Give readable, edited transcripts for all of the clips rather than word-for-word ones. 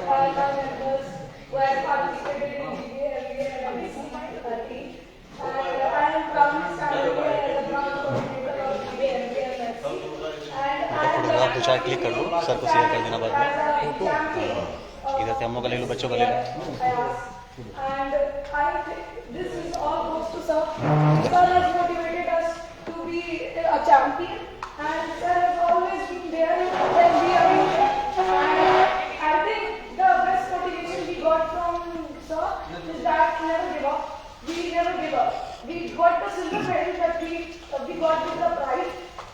all our members who have participated in GBA, MBA, and MSc. And I am proudly standing here as a proud coordinator of GBA, MBA, and MSc. And I am आप 2-4 click कर लो, sir को share कर देना बाद में। इधर से हम लोग का ले लो, बच्चों का ले लो। And this is all goes to sir. Sir has motivated us to be a champion, and sir has always been there when we are in it. And I think the best motivation we got from sir is that never give up. We never give up. We got the silver medal, but we got the prize.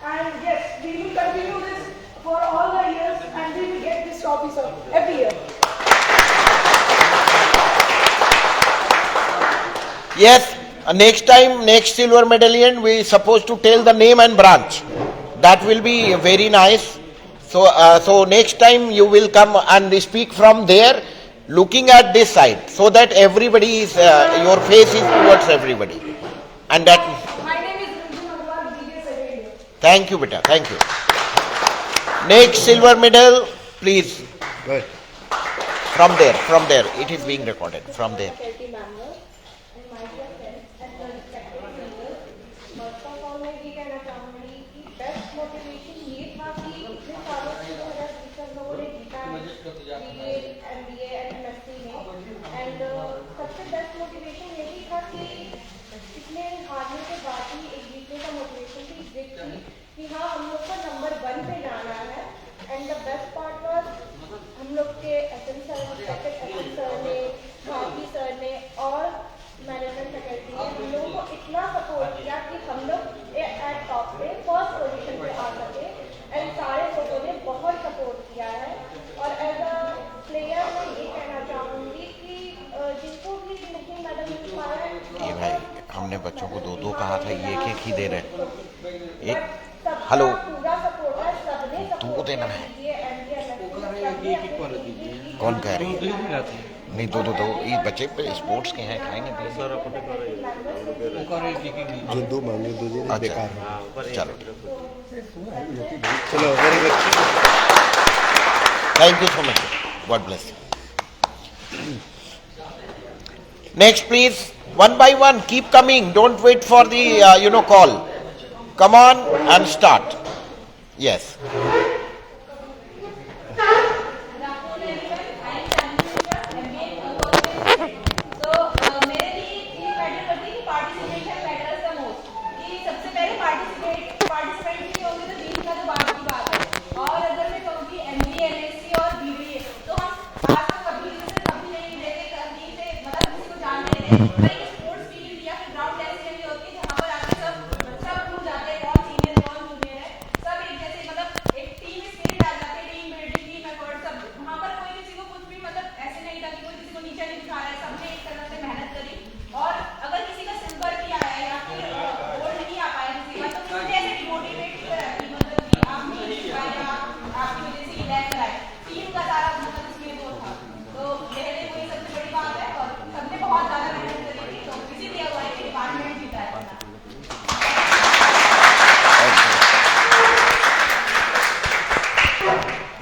And yes, we will continue this for all the years, and we will get this trophy, sir, every year. Yes, next time, next silver medallion, we supposed to tell the name and branch. That will be very nice. So next time you will come and speak from there, looking at this side, so that everybody is, your face is towards everybody. And that. My name is Ranjan Agarwal, GBA second year. Thank you, beta. Thank you. Next silver medal, please. Good. From there. It is being recorded. From there. सबसे best motivation यही था कि इसमें हारने के बाद ही एक जीतने का मोटिवेशन थी कि हाँ हम लोग को नंबर 1 पे जाना है। And the best part was हम लोग के एसएम सर ने, भारती सर ने और मैनेजमेंट फैकल्टी ने हम लोगों को इतना सपोर्ट किया कि हम लोग एट टॉप पे फर्स्ट पोजीशन पे आ सके। एंड सारे लोगों ने बहुत सपोर्ट किया है। और एज अ प्लेयर मैं ये कहना चाहूँगी कि जिनको भी नहीं मैडम मिल पाया है, ये भाई हमने बच्चों को 2-2 कहा था, ये एक ही दे रहे। एक हेलो, पूरा सपोर्ट है, सबने दो देना है। कौन कह रही है? नहीं, दो। ये बच्चे पे स्पोर्ट्स के हैं, खाएंगे भी। जो 2 मांगे 2 दे बेकार है। चलो, very good. Thank you so much. God bless. Next, please. One by one, keep coming. Don't wait for the call. Come on and start. Yes.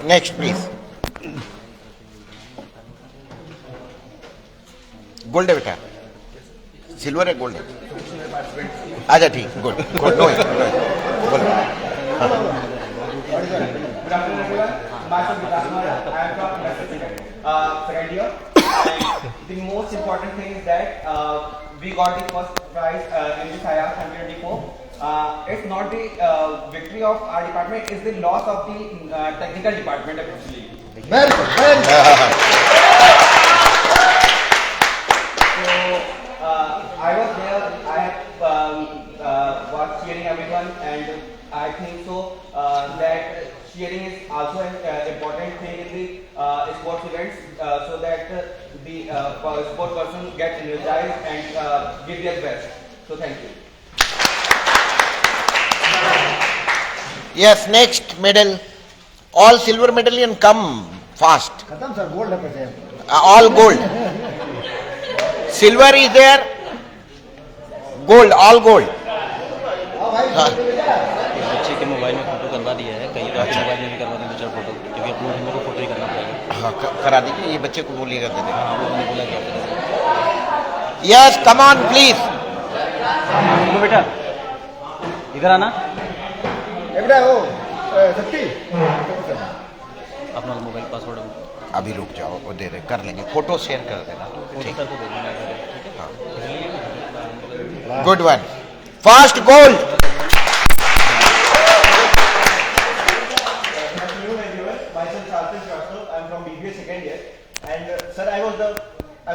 Next, please. Gold है बेटा, सिल्वर है, गोल्ड है? अच्छा ठीक, गुड नो। बोलो। Second year. The most important thing is that we got the first prize in the SIAS 2024. It's not the victory of our department, it's the loss of the technical department actually. Very good. So I was there, I was cheering everyone, and I think so that cheering is also an important thing in the sports events, so that the sport person gets energized and give their best. So thank you. Yes, next medal. All silver medallion come fast. खत्म sir, gold है पैसे। All gold. Silver is there. Gold, all gold. बच्चे के mobile में photo करवा दिया है, कहीं तो मोबाइल में भी करवा दें 2-4 फोटो, क्योंकि अपने हम लोग को फोटो ही करना पड़ेगा। हाँ करा दीजिए, ये बच्चे को बोलिएगा दे देगा। हाँ वो मैंने बोला कि यस कम ऑन प्लीज। तो बेटा इधर आना, एबड़ा हो सच्ची अपना मोबाइल पासवर्ड अभी रुक जाओ, वो दे रहे, कर लेंगे, फोटो शेयर कर देना। फोटो सर को दे देना, ठीक है। Good one, first goal. Myself Sarthak Shrestha, I am from BBA second year, and sir, I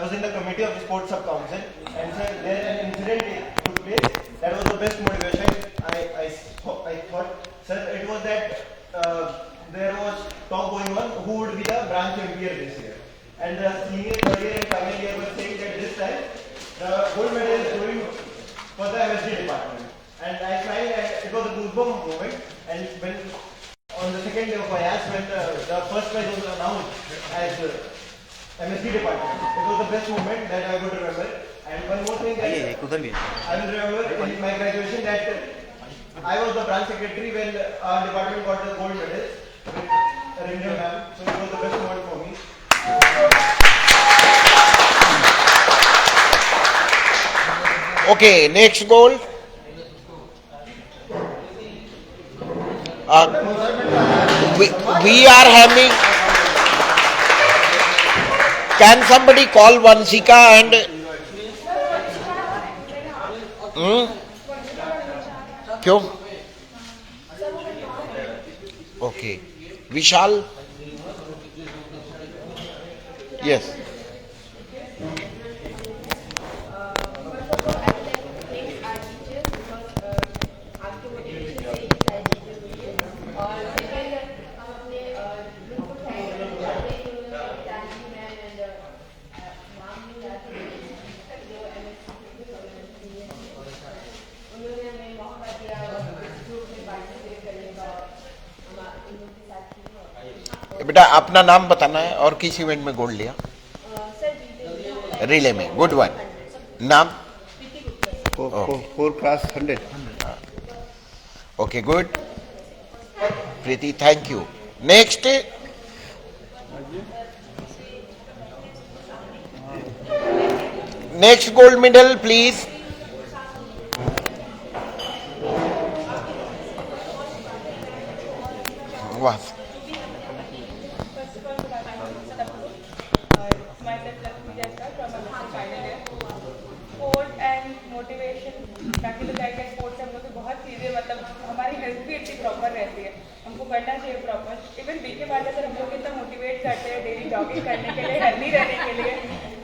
was in the committee of the sports sub council, and sir, there an incident took place. That was the best motivation. I thought, sir, it was that there was talk going on who would be the branch MPR this year, and the senior, third year, and final year were saying that this time the gold medal is going for the MSD department, and I smiled, and it was a goosebump moment, and when on the second day of IAS, when the first prize was announced as MSD department, it was the best moment that I would remember. And one more thing that उधर भी है। I will remember in my graduation that I was the branch secretary when our department got the gold medal with Rindra ma'am. So it was the best moment for me. Okay, next goal. We are having. Can somebody call Vansika and? क्यों? Okay, Vishal. Yes. बेटा अपना नाम बताना है और किस event में gold लिया? रिले में। Good one. नाम? 4 class 100. Okay good. Preeti thank you. Next gold medal please. वाह। बाकी तो क्या स्पोर्ट्स हम लोग बहुत चीज़ें मतलब हमारी हेल्थ भी इतनी प्रॉपर रहती है, हमको करना चाहिए प्रॉपर। इवन बीके बाद सर हम लोग इतना मोटिवेट करते हैं डेली जॉगिंग करने के लिए, हेल्दी रहने के लिए,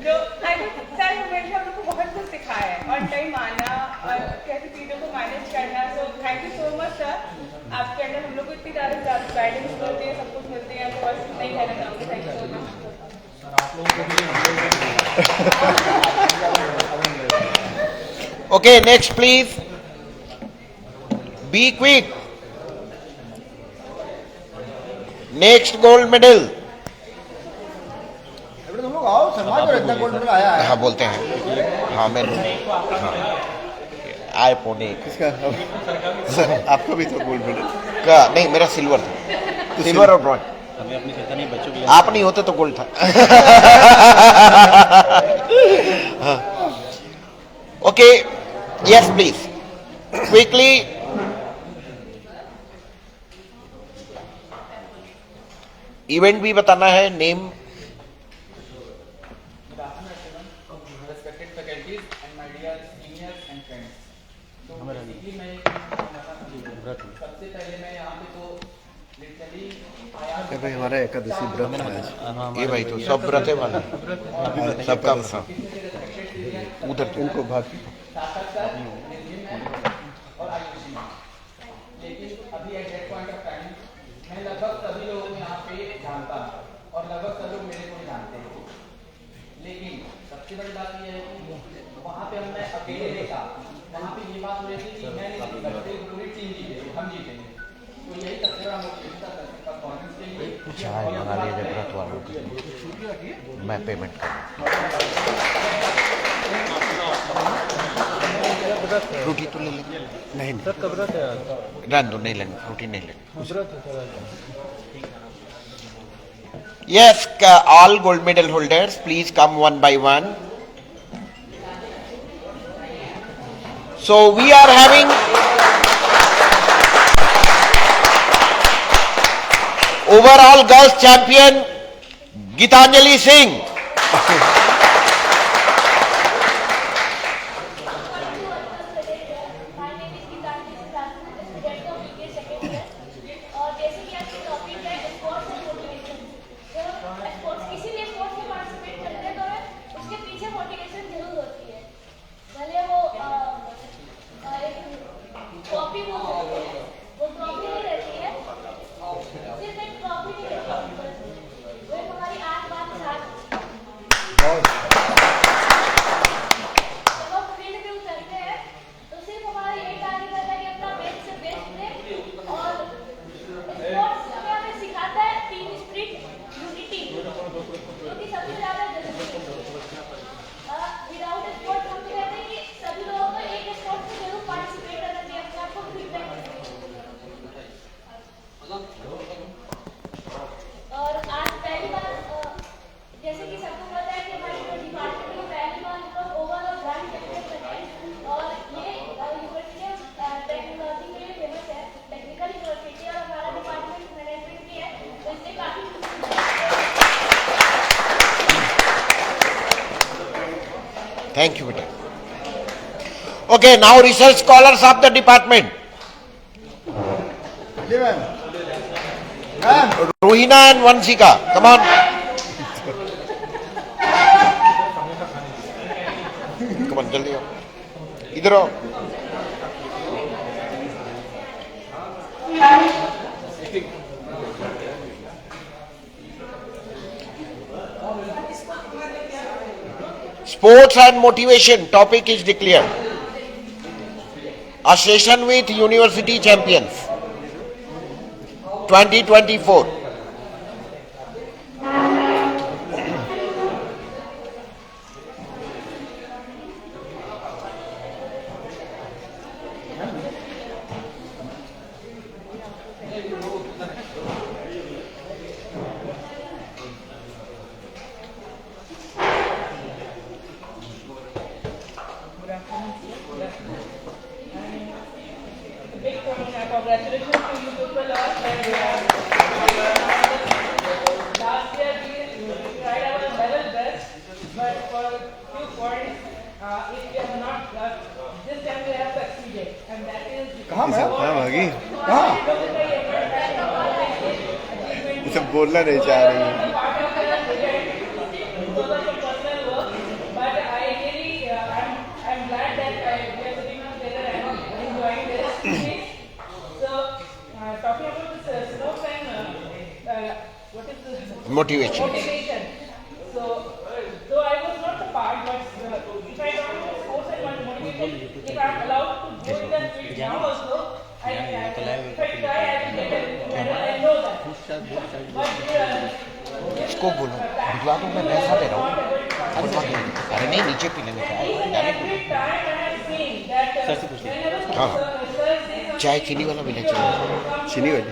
जो आई थिंक सर हमेशा हम लोग को बहुत कुछ सिखाया है, ऑन टाइम आना और कैसे चीज़ों को मैनेज करना। So thank you so much sir, आपके अंदर हम लोग को इतनी ज़्यादा गाइडेंस मिलती है, सब कुछ मिलती है, तो बस नहीं कहना चाहूँगी। Thank you so much. Okay, next please. Be quick. Next gold medal. एबड़ा तुम लोग आओ, सम्मान करो, इतना गोल्ड मेडल आया है। हाँ बोलते हैं। हाँ मैं हाँ आए पौने किसका? आपका भी तो गोल्ड मेडल का नहीं, मेरा सिल्वर था। सिल्वर और ब्रॉन्ज। हमें अपनी चिंता नहीं, बच्चों की। आप नहीं होते तो गोल्ड था। Okay yes please quickly. Event भी बताना है, name. Respected faculties and my dear seniors and friends. So basically मैं सबसे पहले मैं यहाँ पे तो literally आया। ये भाई हमारा एकादशी व्रत है आज। ये भाई तो सब व्रत है वाला सबका उधर उनको भाग और आयुषी, लेकिन अभी at that point of time मैं लगभग सभी लोगों को यहाँ पे जानता हूँ और लगभग सब लोग मेरे को जानते हैं, लेकिन सबसे बड़ी बात यह है कि वहाँ पे हम मैं अकेले नहीं था, वहाँ पे ये बात हो रही थी कि मैं नहीं जीती, बच्चे पूरी टीम जीते, हम जीतेंगे। तो यही सबसे बड़ा मोटिवेशन था परफॉर्मेंस के लिए। चाय मंगा लीजिए व्रत वालों को, मैं पेमेंट फ्रूटी तो ले लेंगे। नहीं सर कब व्रत है? रहने दो, नहीं लेंगे फ्रूटी, नहीं लेंगे। Yes, all gold medal holders, please come one by one. So we are having overall girls champion Gitanjali Singh. My name is Gitanjali Singh, student of BBA second year. और जैसे कि आपकी टॉपिक है sports and motivation, तो sports किसी भी sports में participate करते हैं तो उसके पीछे मोटिवेशन जरूर होती है, भले वो एक ट्रॉफी बोल सकते हैं, वो ट्रॉफी नहीं रहती है, सिर्फ एक ट्रॉफी नहीं रहती है, वो एक हमारी आठ बात साथ जब हम फील्ड में उतरते हैं तो सिर्फ हमारा यही टारगेट रहता है कि अपना बेस्ट से बेस्ट दें, और स्पोर्ट्स में हमें सिखाता है टीम स्पिरिट, यूनिटी, जो कि सबसे ज़्यादा जरूरी है। विदाउट स्पोर्ट्स हम तो कहते हैं कि सभी लोगों को एक स्पोर्ट्स में जरूर पार्टिसिपेट करना चाहिए, अपने आप को फीडबैक करना चाहिए। और आज पहली बार जैसे कि सबको पता है कि हमारे डिपार्टमेंट में पहली बार हम लोग ओवरऑल ग्रांड चैंपियन बने हैं, और ये यूनिवर्सिटी टेक्नोलॉजी के लिए फेमस है, टेक्निकल यूनिवर्सिटी, और हमारा डिपार्टमेंट मैनेजमेंट भी है, तो इससे काफ़ी खुशी है। Thank you, beta. Okay, now research scholars of the department. Rohina and Vansika, come on. Come on, jaldi आओ. इधर आओ. Sports and motivation topic is declared. A session with university champions 2024. Big congratulations to you people all. Last year we tried our level best, but for a few points, if we have not, this time we have succeeded, and that is. कहाँ भागी? कहाँ? ये सब बोलना नहीं चाह रही है। But I really, I'm glad that we are sitting together and enjoying this. So, talking about this sports and what is this? Motivation. Motivation. So, though I was not the part, but if I talk about sports and motivation, if I'm allowed to go in that field now also, if I try, I will get a medal and know that. But इसको बोलो भिजवा दो, मैं पैसा दे रहा हूँ. अरे नहीं, नीचे पी लेंगे चाय. हाँ हाँ, चाय चीनी वाला मिलना चाहिए.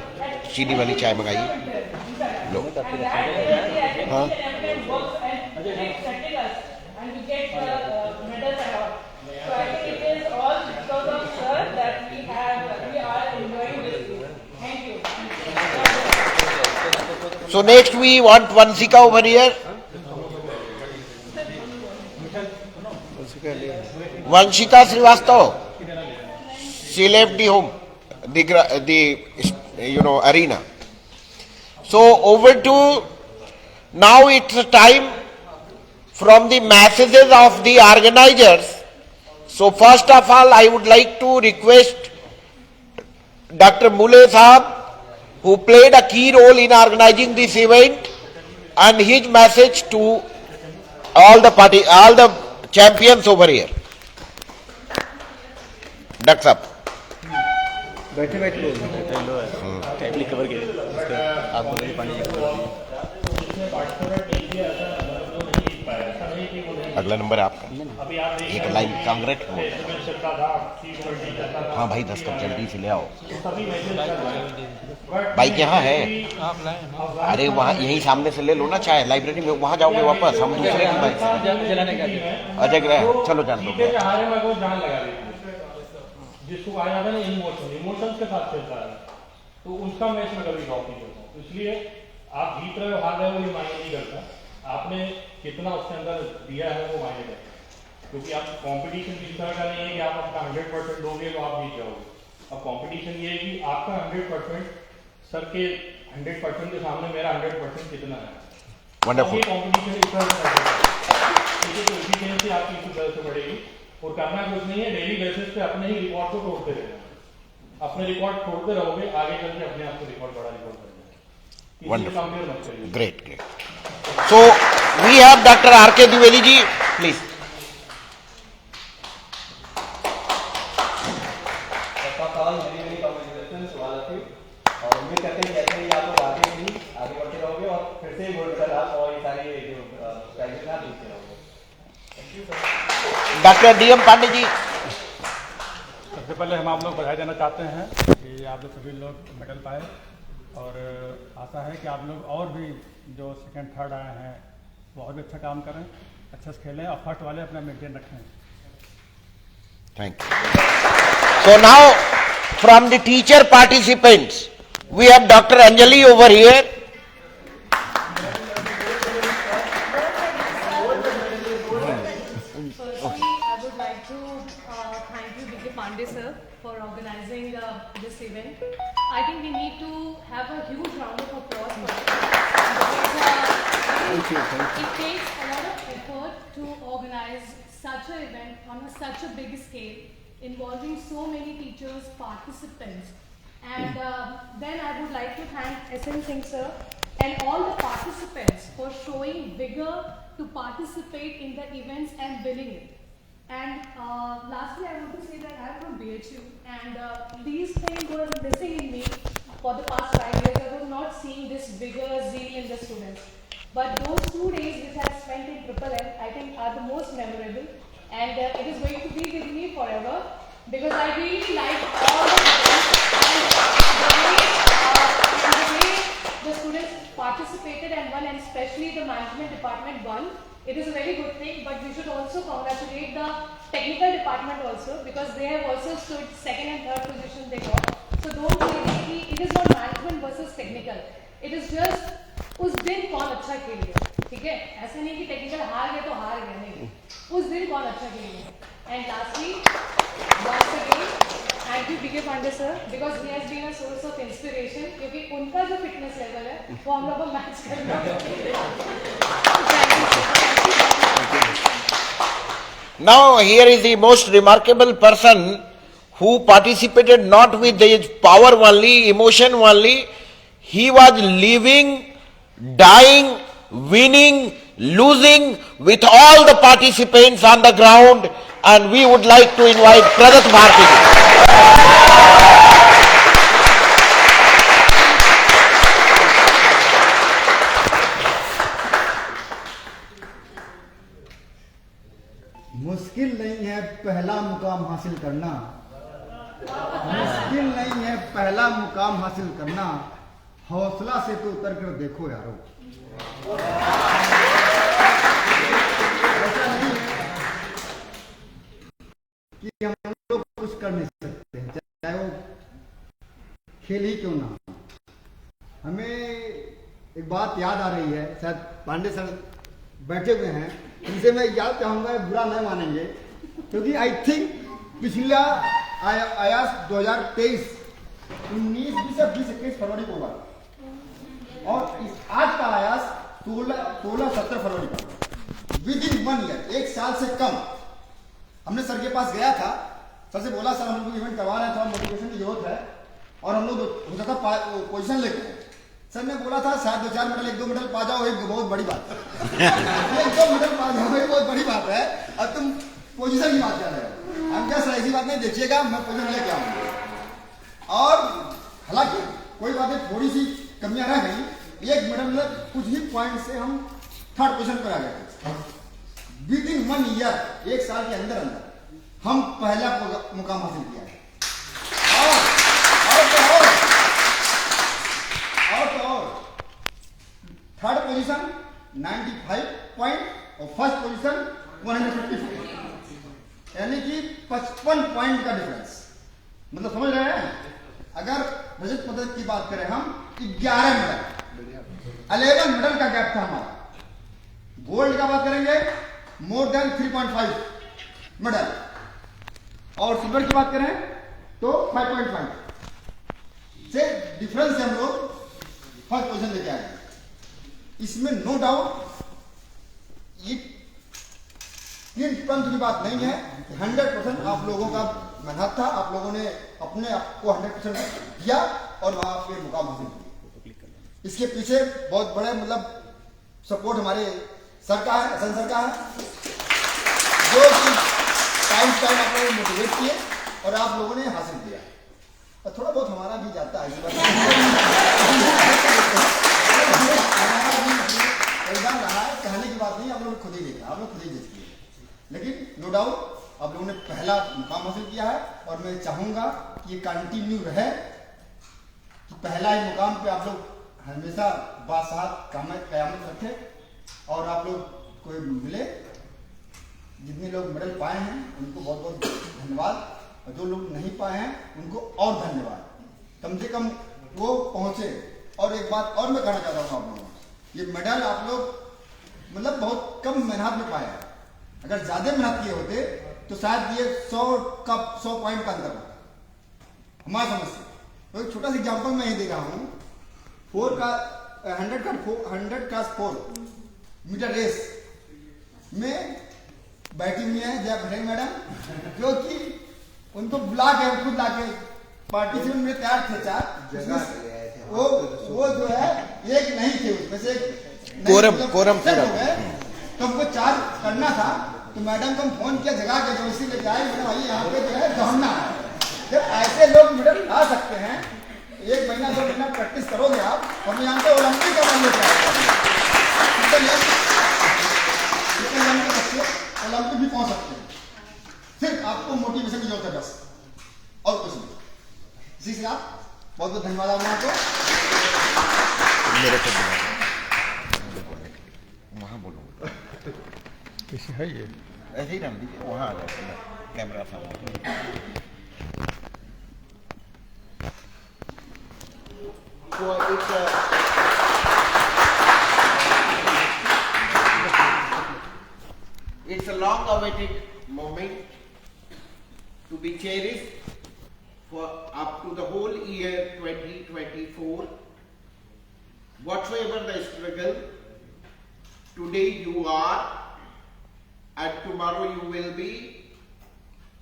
चीनी वाली चाय मंगाइए. लो. हाँ. So next we want Vansika over here. Vanshika Srivastava. She left the home, the arena. So over to now it's time from the messages of the organizers. So first of all, I would like to request Dr. Mule Sahab, who played a key role in organizing this event, and his message to all the champions over here. Dr. Sahab. बैठे table cover के लिए आपको पानी अगला number आपका अभी आप देख एक लाइन कांग्रेस हो। SMS चलता था, T20 चलता था, हाँ भाई 10 कप जल्दी से ले आओ। तो सभी मैसेज चल रहे हैं। बट बाइक यहाँ है। आप लाए अरे वहाँ यहीं सामने से ले लो ना चाय, लाइब्रेरी में वहाँ जाओगे वापस, हम दूसरे की बाइक से। अजय गए, चलो जान दो। जीते हारे में को जान लगा देती, जिसको कहा जाता है ना इमोशंस के साथ चलता है, तो उसका मैच में कभी ड्रॉप नहीं करता हूँ। इसलिए आप जीत रहे हो हार रहे हो ये मायने नहीं करता, आपने कितना उसके अंदर दिया है वो मायने करता है। क्योंकि आप कंपटीशन इस तरह का नहीं है कि आप अपना 100% दोगे तो आप जीत जाओगे। अब कंपटीशन ये है कि आपका 100% सर के 100% के सामने मेरा 100% कितना है। वंडरफुल। कंपटीशन इस तरह से तो एफिशिएंसी आपकी इस तरह से बढ़ेगी। और करना कुछ नहीं है, डेली बेसिस पे अपने ही रिकॉर्ड को तोड़ते रहना। अपने रिकॉर्ड तोड़ते रहोगे, आगे चल के अपने आप को रिकॉर्ड बड़ा रिकॉर्ड कर जाएगा। Wonderful. कंपेयर मत करिए। Great, great. So we have Dr. R.K. Dwivedi ji, please. और उम्मीद करते हैं जैसे ही आप लोग आगे बढ़ते रहोगे और फिर से गोल्ड मेडल आप और ये सारी जो प्राइजेस आप जीतते रहोगे। Dr. D.M. पांडे जी। सबसे पहले हम आप लोग बधाई देना चाहते हैं कि आप लोग सभी लोग मेडल पाए, और आशा है कि आप लोग और भी जो सेकंड थर्ड आए हैं वो और भी अच्छा काम करें, अच्छा से खेलें और फर्स्ट वाले अपना मेंटेन रखें। Thank you. So now from the teacher participants, we have Dr. Anjali over here. Firstly, I would like to thank you, D.K. Pandey sir, for organizing this event. I think we need to have a huge round of applause for it. Because it takes a lot of effort to organize such an event on such a big scale, involving so many teachers, participants. And then I would like to thank S.N. Singh sir and all the participants for showing vigor to participate in the events and winning it. And lastly, I want to say that I am from BHU, and these things were missing in me for the past 5 years. I was not seeing this vigor, zeal in the students. But those 2 days which I spent in Triple M, I think are the most memorable, and it is going to be with me forever, because I really like all the students and the way the students participated and won, and especially the management department won. It is a very good thing, but we should also congratulate the technical department also, because they have also stood second and third position they got. So don't say it is not management versus technical. It is just उस दिन कौन अच्छा खेल गया, ठीक है? ऐसा नहीं कि टेक्निकल हार गया तो हार गया, नहीं, उस दिन कौन अच्छा खेल गया. And lastly once again thank you D.K. Pandey sir, because he has been a source of inspiration, क्योंकि उनका जो फिटनेस लेवल है वो हम लोग को मैच करना है. Now here is the most remarkable person who participated not with his power only, emotion only. He was living, dying, winning, losing with all the participants on the ground, and we would like to invite Pradat Bharti ji. मुश्किल नहीं है पहला मुकाम हासिल करना, मुश्किल नहीं है पहला मुकाम हासिल करना, हौसला से तो उतर कर देखो यारो. ऐसा नहीं है कि हम लोग कुछ कर नहीं सकते, चाहे वो खेल ही क्यों ना. हमें एक बात याद आ रही है, शायद पांडे सर बैठे हुए हैं, इनसे मैं याद चाहूंगा, बुरा नहीं मानेंगे, क्योंकि आई थिंक पिछला आयास 2023 19 से 20-21 फरवरी को हुआ, और आज का आयास 16-17 फरवरी को, विद इन 1 ईयर, 1 साल से कम. हमने सर के पास गया था, सर से बोला सर हम लोग इवेंट करवा रहे हैं, थोड़ा मोटिवेशन की जरूरत है, और हम लोग होता था पोजीशन लेके. सर ने बोला था शायद 2-4 मेडल 1-2 मेडल पा जाओ, एक बहुत बड़ी बात है. 1-2 मेडल पा जाओ एक बहुत बड़ी बात है, अब तुम पोजीशन की बात कर रहे हो. हम क्या सर ऐसी बात नहीं, देखिएगा मैं पोजीशन लेके आऊंगा. और हालांकि कोई बात नहीं, थोड़ी सी कमियां रह गई, 1 मेडल मतलब कुछ ही पॉइंट से हम 3rd पोजीशन पर आ गए. विद इन 1 ईयर, 1 साल के अंदर अंदर हम पहला मुकाम हासिल किया है। और थर्ड पोजीशन 95 पॉइंट और फर्स्ट पोजीशन 154, यानी कि 55 पॉइंट का डिफरेंस। मतलब समझ रहे हैं, अगर रजत पदक की बात करें हम 11 मेडल, 11 मेडल का गैप था हमारा। गोल्ड का बात करेंगे मोर देन 3.5 मेडल, और सिल्वर की बात करें तो 5.5 से डिफरेंस से हम लोग फर्स्ट पोजीशन लेके आए। इसमें नो डाउट ये तुरंत की बात नहीं है, 100% आप लोगों का मेहनत था, आप लोगों ने अपने आप को 100% दिया और वहां पे मुकाम हासिल किया। इसके पीछे बहुत बड़े मतलब सपोर्ट हमारे सर का है, हसन सर का है, जो टाइम आप लोगों ने मोटिवेट किए और आप लोगों ने हासिल किया। और थोड़ा बहुत हमारा भी जाता है एग्जाम रहा है, कहने की बात नहीं, आप लोगों ने खुद ही देखा, आप लोग खुद ही देखिए। लेकिन नो डाउट आप लोगों ने पहला मुकाम हासिल किया है और मैं चाहूंगा कि ये कंटिन्यू रहे, कि पहला ही मुकाम पे आप लोग हमेशा बासात कयामत रखें और आप लोग को मिले। जितने लोग मेडल पाए हैं उनको बहुत बहुत धन्यवाद, और जो लोग नहीं पाए हैं उनको और धन्यवाद, कम से कम वो पहुंचे। और एक बात और मैं कहना चाहता हूँ आप लोगों को, ये मेडल आप लोग मतलब बहुत कम मेहनत में पाए हैं। अगर ज्यादा मेहनत किए होते तो शायद ये 100 पॉइंट का अंतर होता हमारी समझ से। तो एक छोटा सा एग्जाम्पल मैं ये दे रहा हूँ, 100 का 4 मीटर रेस में बैठी हुई है जया भट्टाई मैडम, जो कि उनको बुला के खुद ला के पार्टिसिपेंट में तैयार थे 4, वो जो है एक नहीं थे, उसमें से कोरम हो गए, तो हमको 4 करना था। तो मैडम को हम फोन किया जगह के, जो इसी लेके आए, मैडम भाई यहाँ पे जो है दौड़ना है। जब ऐसे लोग मेडल ला सकते हैं, 1 महीना 2 महीना प्रैक्टिस करोगे आप, और यहाँ पे ओलंपिक का लेके आए, ओलंपिक भी पहुंच सकते हैं। सिर्फ आपको मोटिवेशन की जरूरत है, बस और कुछ नहीं। इसी से आप बहुत बहुत धन्यवाद आप लोगों को। मेरे को वहाँ बोलो, कैसे है ये ऐसे ही रख दीजिए, वहाँ आ जाए कैमरा सामने। So it's a long-awaited moment to be cherished for up to the whole year 2024. Whatsoever the struggle, today you are, and tomorrow you will be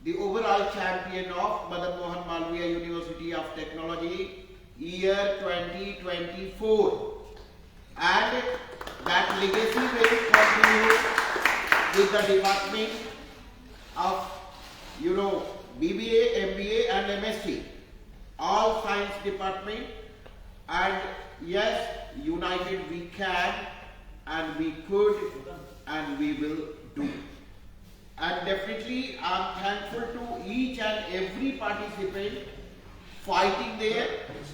the overall champion of Madan Mohan Malviya University of Technology year 2024, and that legacy will continue with the department of BBA, MBA and MSc, all science department, and yes, united we can and we could and we will do. And definitely I am thankful to each and every participant fighting there,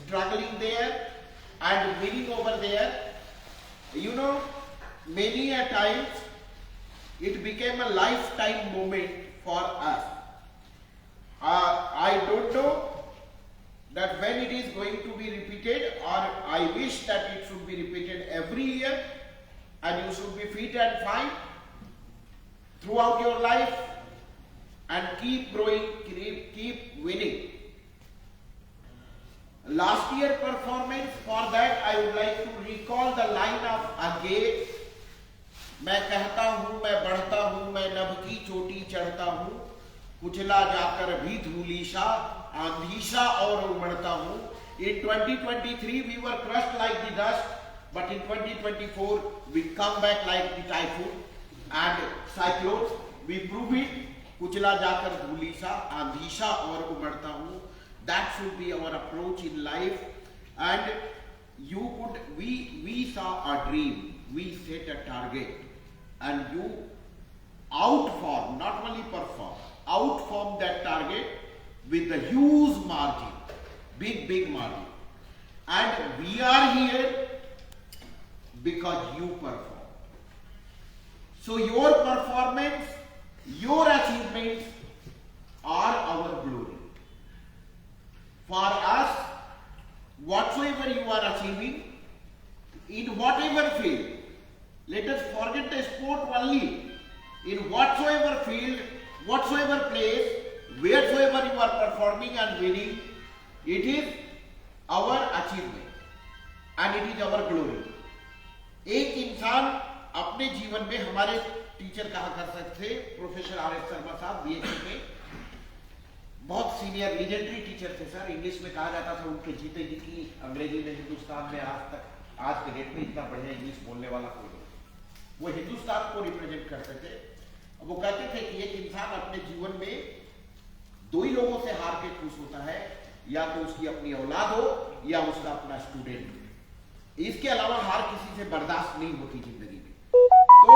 struggling there and winning over there. Many a times it became a lifetime moment for us. I don't know that when it is going to be repeated, or I wish that it should be repeated every year, and you should be fit and fine throughout your life and keep growing, keep winning. Last year performance, for that I would like to recall the line of Agate. मैं कहता हूँ, मैं बढ़ता हूँ, मैं नभ की चोटी चढ़ता हूँ, कुचला जाकर भी धूलिशा, आंधीशा और उमड़ता हूँ. In 2023 we were crushed like the dust, but in 2024 we come back like the typhoon and cyclones. We prove it. कुचला जाकर धूलिशा, आंधीशा और उमड़ता हूँ. That should be our approach in life. And we saw a dream, we set a target, and you outperform, not only perform, outperform that target with a huge margin, big margin. And we are here because you perform. So your performance, your achievements are our glory. For us, whatsoever you are achieving, in whatever field, let us forget the sport only. In whatsoever field, whatsoever place, wheresoever you are performing and winning, it is our achievement and it is our glory. एक इंसान अपने जीवन में, हमारे teacher कहा कर सकते थे प्रोफेसर आर.एस. शर्मा साहब बीएससी में, बहुत सीनियर लीजेंडरी टीचर थे सर। इंग्लिश में कहा जाता था उनके जीते जी की अंग्रेजी में हिंदुस्तान में आज के डेट में इतना बढ़िया इंग्लिश बोलने वाला कोई नहीं। वो हिंदुस्तान को रिप्रेजेंट करते थे। वो कहते थे कि एक इंसान अपने जीवन में दो ही लोगों से हार के खुश होता है, या तो उसकी अपनी औलाद हो या उसका अपना स्टूडेंट। इसके अलावा हार किसी से बर्दाश्त नहीं होती जिंदगी में। तो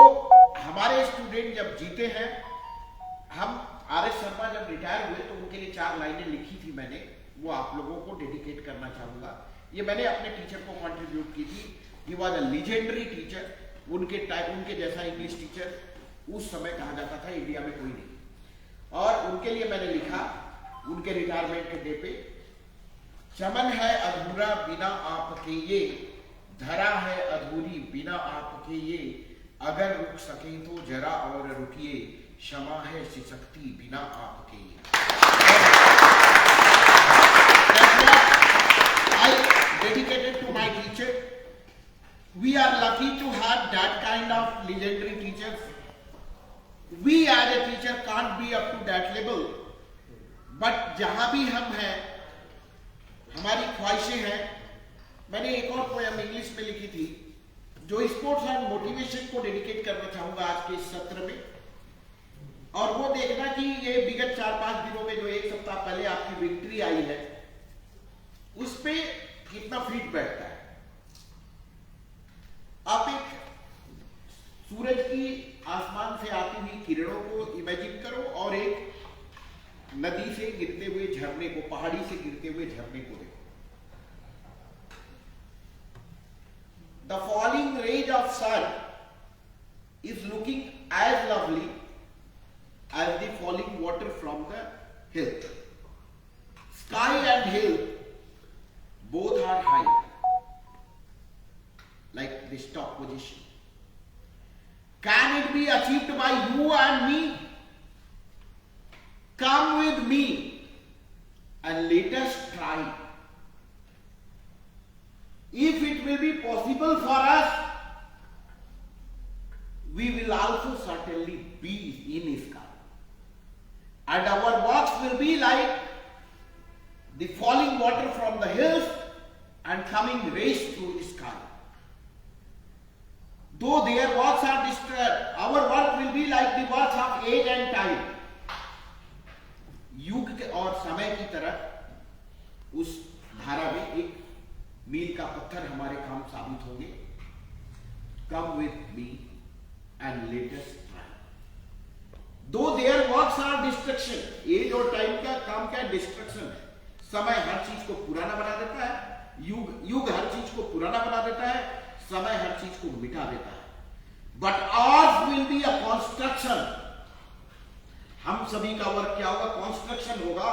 हमारे स्टूडेंट जब जीते हैं, हम आर.एस. शर्मा जब रिटायर हुए तो उनके लिए 4 लाइनें लिखी थी मैंने, वो आप लोगों को डेडिकेट करना चाहूंगा। ये मैंने अपने टीचर को कंट्रीब्यूट की थी। He was a legendary teacher. उनके जैसा इंग्लिश टीचर उस समय कहा जाता था इंडिया में कोई नहीं। और उनके लिए मैंने लिखा उनके रिटायरमेंट के डे पे, चमन है अधूरा बिना आपके ये, धरा है अधूरी बिना आपके ये, अगर रुक सके तो जरा और रुकिए, क्षमा है शक्ति बिना आपके ये। I dedicated to my teacher. We are lucky to have that kind of legendary teachers. We as a teacher can't be up to that level, but जहां भी हम हैं, हमारी ख्वाहिशें हैं। मैंने एक और पोयम इंग्लिश में लिखी थी जो स्पोर्ट्स एंड मोटिवेशन को डेडिकेट करना चाहूंगा आज के इस सत्र में। और वो देखना कि ये विगत 4-5 दिनों में जो एक सप्ताह पहले आपकी विक्ट्री आई है, उस पे कितना फिट बैठता है। आप एक सूरज की आसमान से आती हुई किरणों को इमेजिन करो और एक नदी से गिरते हुए झरने को, पहाड़ी से गिरते हुए झरने को देखो। The falling rays of sun is looking as lovely as the falling water from the hill. Sky and hill both are high, like this top position. Can it be achieved by you and me? Come with me and let us try. If it will be possible for us, we will also certainly be in sky. And our works will be like the falling water from the hills and coming rays through the sky. Though their works are destroyed, our work will be like the works of age and time. युग और समय की तरह उस धारा में एक मील का पत्थर हमारे काम साबित होंगे। Come with me and let us try. Though their works are destruction, age और टाइम का काम क्या है? डिस्ट्रक्शन है। समय हर चीज को पुराना बना देता है, युग हर चीज को पुराना बना देता है, समय हर चीज को मिटा देता है। But ours will be a construction. हम सभी का वर्क क्या होगा? कंस्ट्रक्शन होगा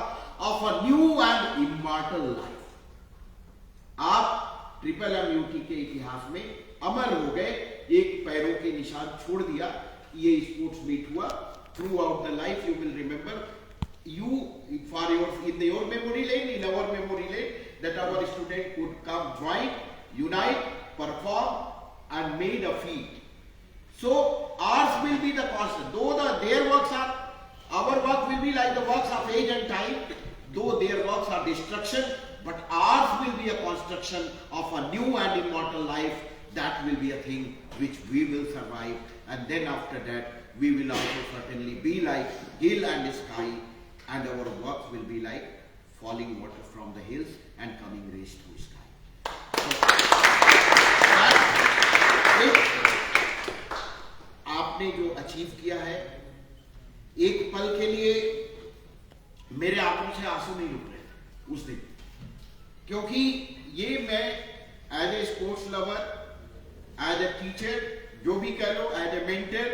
of a new and immortal life. आप ट्रिपल एमयूटी के इतिहास में अमर हो गए, एक पैरों के निशान छोड़ दिया। ये स्पोर्ट्स मीट हुआ। Through out the life you will remember, you for your memory lane, in our memory lane, that our student could come, join, unite, perform and made a feat. So ours will be the constant. Though their works are, our work will be like the works of age and time. Though their works are destruction, but ours will be a construction of a new and immortal life. That will be a thing which we will survive, and then after that we will also certainly be like hill and sky, and our work will be like falling water from the hills and coming rays through sky. आपने जो achieve किया है कल के लिए मेरे आंखों से आंसू नहीं रुक रहे उस दिन, क्योंकि ये मैं as a sports lover, as a teacher, जो भी कह लो, एज ए मेंटर,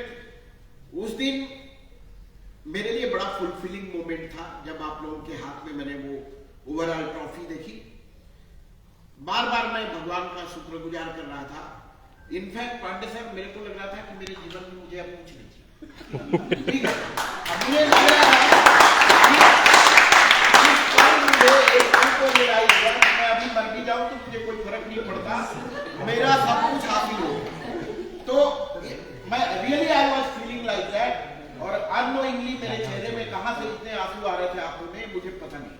उस दिन मेरे लिए बड़ा फुलफिलिंग मोमेंट था जब आप लोगों के हाथ में मैंने वो ओवरऑल ट्रॉफी देखी। बार बार मैं भगवान का शुक्रगुजार कर रहा था। इनफैक्ट पांडे सर, मेरे को लग रहा था कि मेरे जीवन में मुझे अब कुछ नहीं चाहिए। ठीक है, अब मुझे लग रहा है मैं अभी मर भी जाऊं तो मुझे कोई फर्क नहीं पड़ता, मेरा सब कुछ हासिल हो। तो मैं really I was feeling like that, और अननोइंगली मेरे चेहरे में कहां से इतने आंसू आ रहे थे आंखों में मुझे पता नहीं।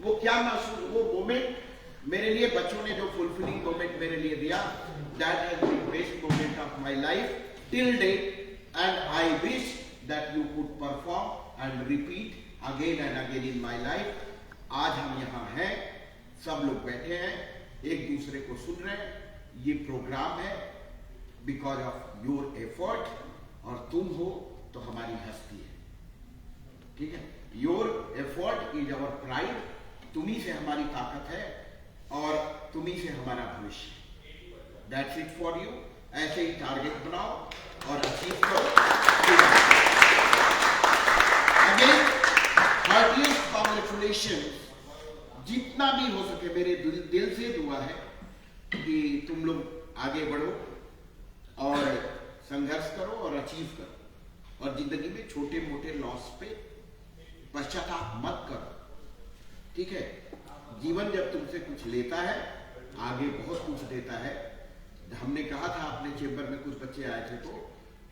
वो क्या महसूस, वो मोमेंट मेरे लिए, बच्चों ने जो फुलफिलिंग मोमेंट मेरे लिए दिया, that has been best moment of my life till date, and I wish that you could perform and repeat again and again in my life. आज हम यहाँ हैं, सब लोग बैठे हैं, एक दूसरे को सुन रहे हैं। ये प्रोग्राम है बिकॉज ऑफ योर एफर्ट, और तुम हो तो हमारी हस्ती है। ठीक है, your effort is our pride, तुम्ही से हमारी ताकत है और तुम्ही से हमारा भविष्य। That's it for you. ऐसे ही टारगेट बनाओ और अचीव करो। Again heartiest congratulations. जितना भी हो सके मेरे दिल से दुआ है कि तुम लोग आगे बढ़ो और संघर्ष करो और अचीव करो, और जिंदगी में छोटे मोटे लॉस पे पश्चाताप मत करो। ठीक है, जीवन जब तुमसे कुछ लेता है आगे बहुत कुछ देता है। हमने कहा था अपने चेंबर में, कुछ बच्चे आए थे, तो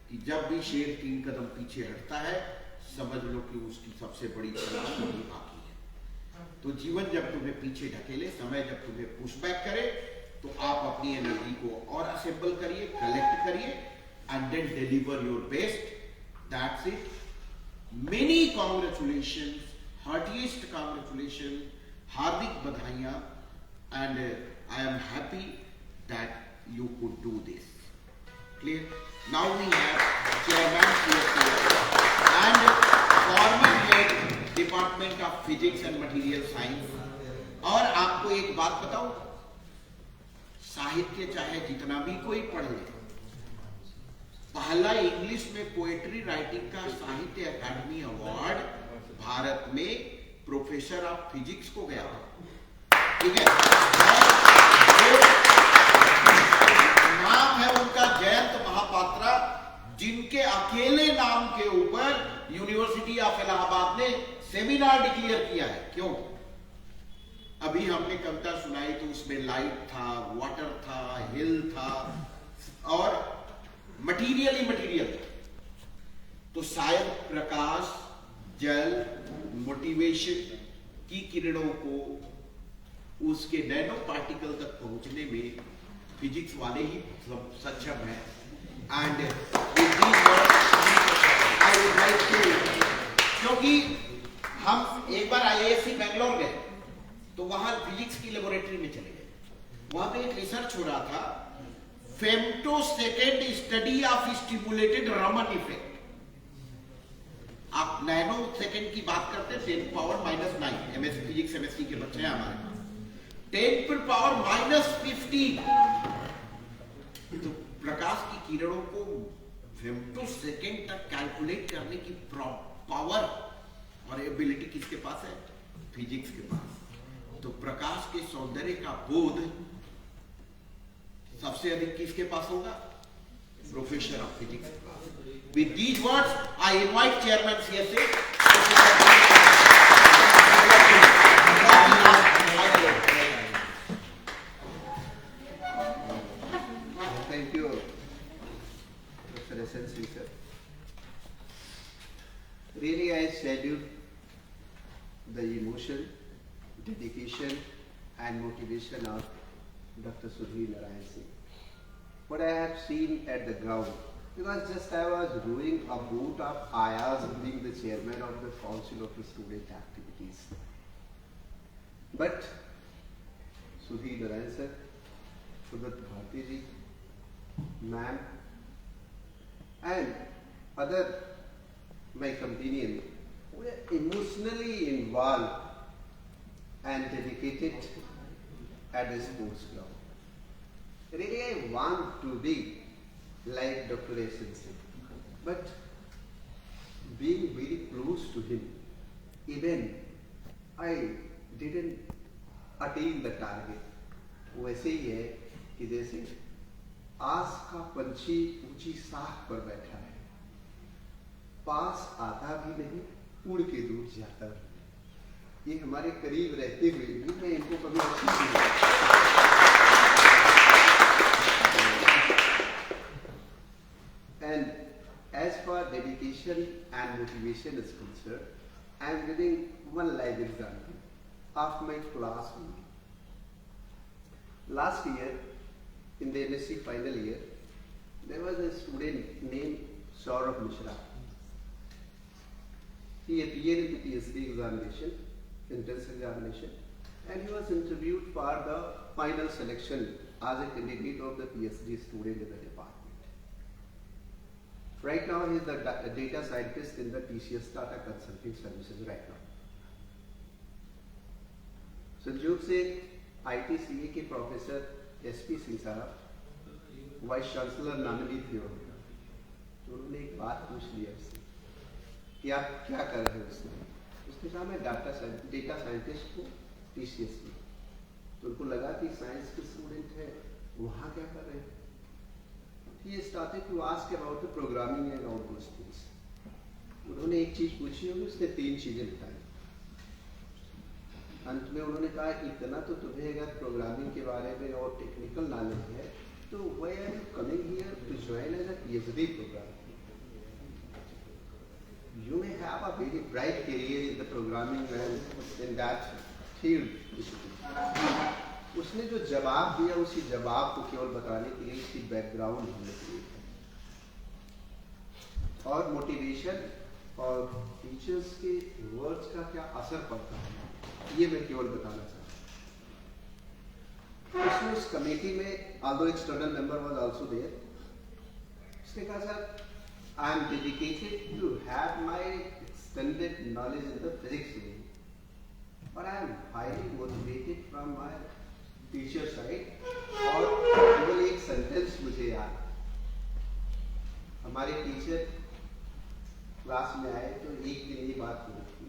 कि जब भी शेर 3 कदम पीछे हटता है समझ लो कि उसकी सबसे बड़ी छलांग अभी बाकी है। तो जीवन जब तुम्हें पीछे ढकेले, समय जब तुम्हें पुशबैक करे, तो आप अपनी एनर्जी को और असेंबल करिए, कलेक्ट करिए, and then deliver your best. That's it. Many congratulations, heartiest congratulation, हार्दिक बधाइयां, and I am happy that you could do this. Clear? Now we have chairman and former head Department of Physics and Material Science. और आपको एक बात बताऊं, साहित्य चाहे जितना भी कोई पढ़ ले, पहला इंग्लिश में पोएट्री राइटिंग का साहित्य अकादमी अवार्ड भारत में प्रोफेसर ऑफ फिजिक्स को गया था। ठीक है, नाम है उनका जयंत महापात्रा, जिनके अकेले नाम के ऊपर यूनिवर्सिटी ऑफ इलाहाबाद ने सेमिनार डिक्लेयर किया है। क्यों? अभी हमने कविता सुनाई तो उसमें लाइट था, वाटर था, हिल था, और मटीरियल ही मटीरियल था। तो शायद प्रकाश, जल, मोटिवेशन की किरणों को उसके नैनो पार्टिकल तक पहुंचने में फिजिक्स वाले ही सक्षम हैं। And I would like to, क्योंकि हम एक बार IISc बैंगलोर गए तो वहां फिजिक्स की लेबोरेटरी में चले गए। वहां पे एक रिसर्च हो रहा था, femtosecond study of stimulated Raman effect. आप नैनो सेकेंड की बात करते हैं, 10 पावर -9, MS फिजिक्स MSc के बच्चे हैं हमारे, 10 -15। तो प्रकाश की किरणों को फेम्टोसेकेंड तक कैलकुलेट करने की पावर और एबिलिटी किसके पास है? फिजिक्स के पास। तो प्रकाश के सौंदर्य का बोध सबसे अधिक किसके पास होगा? प्रोफेसर ऑफ फिजिक्स के पास। With these words I invite chairman CSA Thank you, Dr. SNC sir. Really, I salute the emotion, dedication, and motivation of Dr. Sudhir Narayan Singh. What I have seen at the ground, because just I was doing a boot of IAS, being the chairman of the Council of the Student Activities. But Sudhir Narayan sir, Sudat Bharti ji, ma'am, and other my companion were emotionally involved and dedicated at the sports club. Really, I want to be like Dr. S.N.C. But being very close to him, even I didn't attain the target. वैसे ही है कि जैसे आस का पंछी ऊंची साख पर बैठा है, पास आता भी नहीं, उड़ के दूर जाता भी। ये हमारे करीब रहते हुए भी मैं इनको कभी अच्छी नहीं। And as far dedication and motivation is concerned, I am giving one live example of my classmate. Last year, in the MSc final year, there was a student named Saurabh Mishra. He appeared in the PhD examination, entrance examination, and he was interviewed for the final selection as a candidate of the PhD student in the department. Right now, he is the data scientist in the TCS Tata Consulting Services right now. संयोग से ITCA के professor SP Singh साहब vice chancellor nominee थे, तो उन्होंने एक बात पूछ लिया उससे कि आप क्या कर रहे हो। उसने कहा मैं डेटा साइंटिस्ट हूँ TCS में। तो उनको लगा कि साइंस के स्टूडेंट है, वहाँ क्या कर रहे हैं। He started to ask about the programming and all those things. उन्होंने एक चीज पूछी होगी, उसने 3 चीजें बताई। अंत में उन्होंने कहा इतना तो तुम्हें अगर प्रोग्रामिंग के बारे में और टेक्निकल नॉलेज है, तो why are you coming here to join as a PhD program? You may have a very bright career in the programming and in that field. उसने जो जवाब दिया, उसी जवाब को केवल बताने के लिए इसकी बैकग्राउंड हमने की और मोटिवेशन और टीचर्स के वर्ड्स का क्या असर पड़ता है, ये मैं केवल बताना चाहता हूँ। उस कमेटी में although external member was also there, उसने कहा sir I am dedicated to have my extended knowledge in the physics field, but I am highly motivated from my teacher side। और केवल एक सेंटेंस मुझे याद, हमारे टीचर क्लास में आए तो एक दिन ये बात हुई थी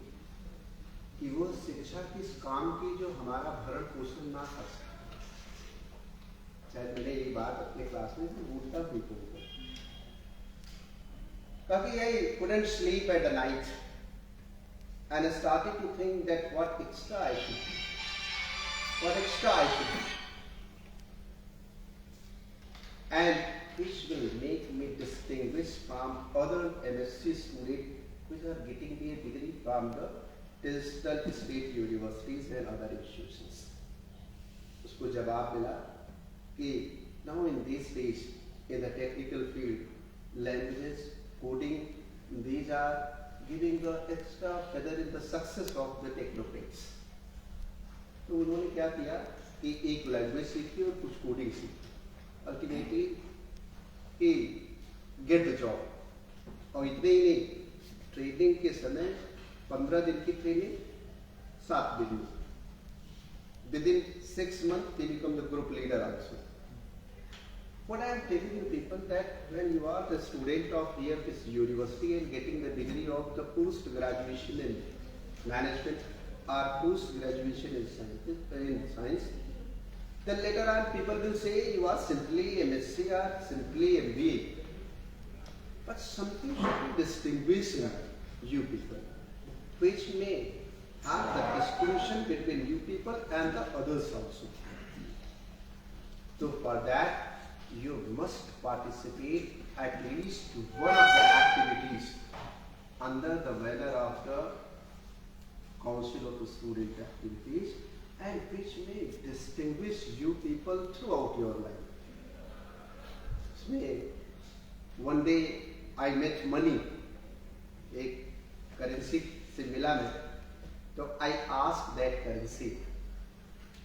कि वो शिक्षा किस काम की जो हमारा भरण पोषण ना कर सके। शायद मैंने ये बात अपने क्लास में भूलता भी कहूँगा, क्योंकि I couldn't sleep at the night and I started to think that what extra I should do, and which will make me distinguished from other MSc students which are getting their degree from the digital state universities and other institutions. उसको जवाब मिला कि now in these days in the technical field, languages, coding, these are giving the extra feather in the success of the technocrats. तो उन्होंने क्या किया कि एक लैंग्वेज सीखी और कुछ कोडिंग सीखी, अल्टीमेटली गेट द जॉब। और इतने ही नहीं, ट्रेनिंग के समय 15 दिन की ट्रेनिंग 7 दिन में, within 6 months they become the group leader also. What I am telling you people, that when you are the student of here this university and getting the degree of the post graduation in management or post graduation in science, then later on people will say you are simply MSc or simply MBA, but something should be distinguishing you people, which may have the distinction between you people and the others also. So for that you must participate at least to one of the activities under the banner of the Council of the Student Activities, and which may distinguish you people throughout your life. One day I met money, एक currency से मिला मैं, तो I asked that currency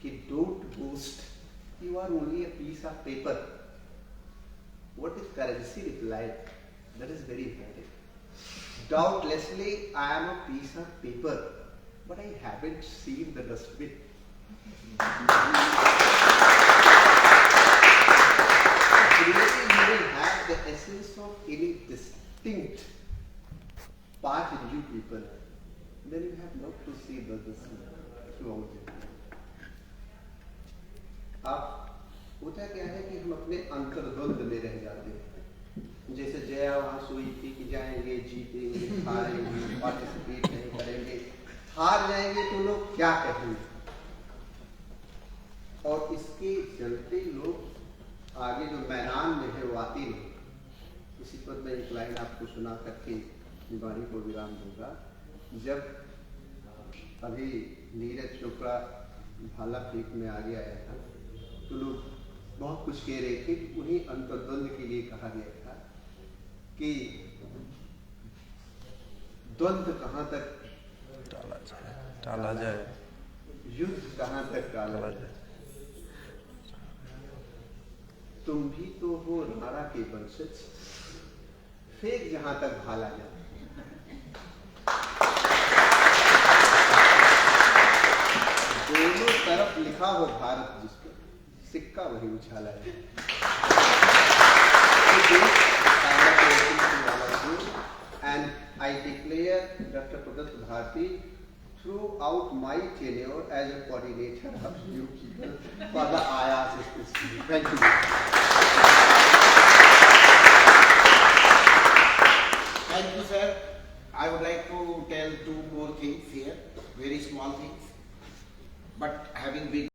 कि don't boast, you are only a piece of paper. What is currency replied? That is very important. Doubtlessly, I am a piece of paper, but I haven't seen the dustbin. Really, you will have the essence of any distinct part in you people. Then you have not to see the throughout it. अब होता क्या है कि हम अपने अंतर्द्वंद में रह जाते हैं। जैसे जया वहां सोई थी कि जाएंगे, जीतेंगे, हारेंगे, पार्टिसिपेट नहीं करेंगे, हार जाएंगे तो लोग क्या कहेंगे, और इसके चलते लोग आगे जो मैदान में है वो आते नहीं। इसी पर मैं एक लाइन आपको सुना करके वाणी को विराम दूंगा। जब अभी नीरज चोपड़ा भाला फेंक में आगे आया था तो लोग बहुत कुछ कह रहे थे। उन्हीं अंतर्द्वंद के लिए कहा गया था कि द्वंद्व कहाँ तक टाला जाए, युद्ध कहाँ तक टाला जाए। तुम भी तो हो राणा के वंशज, फेंक जहां तक भाला जाए। दोनों तरफ लिखा हो भारत जिस पर, सिक्का वही उछाला जाए। And I declare Dr. Pradat Bharti throughout my tenure as a coordinator of you people for the IAS specifically. Thank you. Thank you, sir. I would like to tell two more things here, very small things, but having been